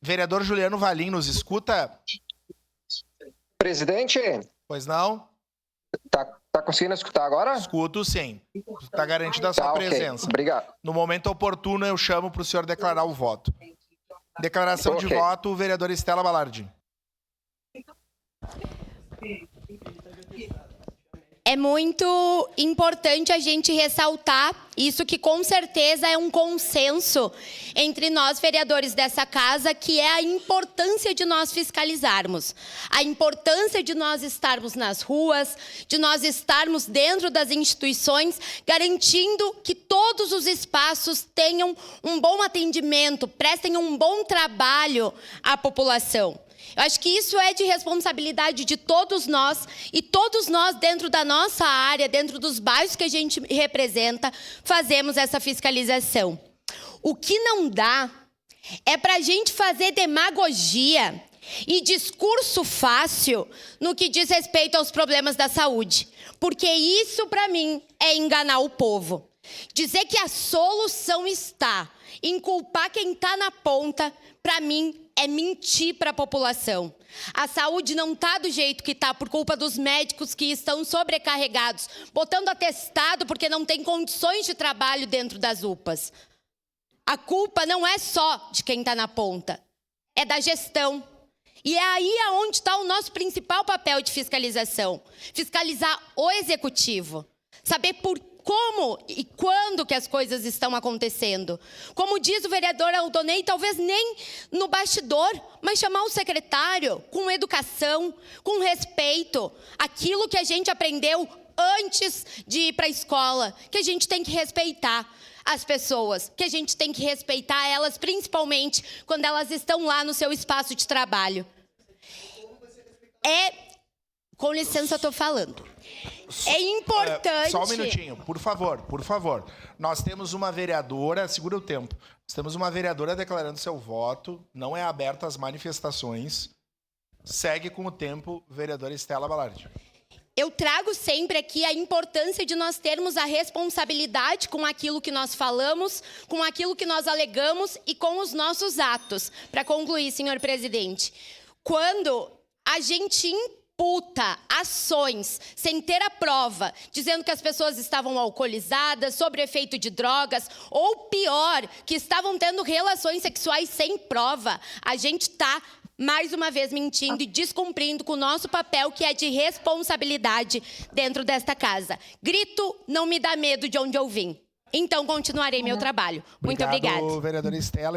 Vereador Juliano Valim, nos escuta? Presidente, Pois não? tá conseguindo escutar agora? Escuto, sim. Está garantida a sua presença. Ok, obrigado. No momento oportuno, eu chamo para o senhor declarar o voto. Declaração de voto, vereadora Estela Balardi. É muito importante a gente ressaltar isso, que com certeza é um consenso entre nós, vereadores dessa casa, que é a importância de nós fiscalizarmos. A importância de nós estarmos nas ruas, de nós estarmos dentro das instituições, garantindo que todos os espaços tenham um bom atendimento, prestem um bom trabalho à população. Eu acho que isso é de responsabilidade de todos nós, e todos nós, dentro da nossa área, dentro dos bairros que a gente representa, fazemos essa fiscalização. O que não dá é para a gente fazer demagogia e discurso fácil no que diz respeito aos problemas da saúde, porque isso, para mim, é enganar o povo. Dizer que a solução está em culpar quem está na ponta, para mim, é mentir para a população. A saúde não está do jeito que está por culpa dos médicos que estão sobrecarregados, botando atestado porque não tem condições de trabalho dentro das UPAs. A culpa não é só de quem está na ponta, é da gestão. E é aí onde está o nosso principal papel de fiscalização. Fiscalizar o executivo. Saber como e quando que as coisas estão acontecendo. Como diz o vereador Aldonei, talvez nem no bastidor, mas chamar o secretário com educação, com respeito, aquilo que a gente aprendeu antes de ir para a escola, que a gente tem que respeitar as pessoas, que a gente tem que respeitar elas, principalmente quando elas estão lá no seu espaço de trabalho. Com licença, estou falando. É importante... Só um minutinho, por favor. Nós temos uma vereadora, segura o tempo. Nós temos uma vereadora declarando seu voto, não é aberta às manifestações. Segue com o tempo, vereadora Estela Balardi. Eu trago sempre aqui a importância de nós termos a responsabilidade com aquilo que nós falamos, com aquilo que nós alegamos e com os nossos atos. Para concluir, senhor presidente, quando a gente imputa ações sem ter a prova, dizendo que as pessoas estavam alcoolizadas, sob efeito de drogas, ou pior, que estavam tendo relações sexuais sem prova, a gente está, mais uma vez, mentindo e descumprindo com o nosso papel, que é de responsabilidade dentro desta casa. Grito não me dá medo de onde eu vim. Então, continuarei meu trabalho. Muito obrigada. Vereadora Estela.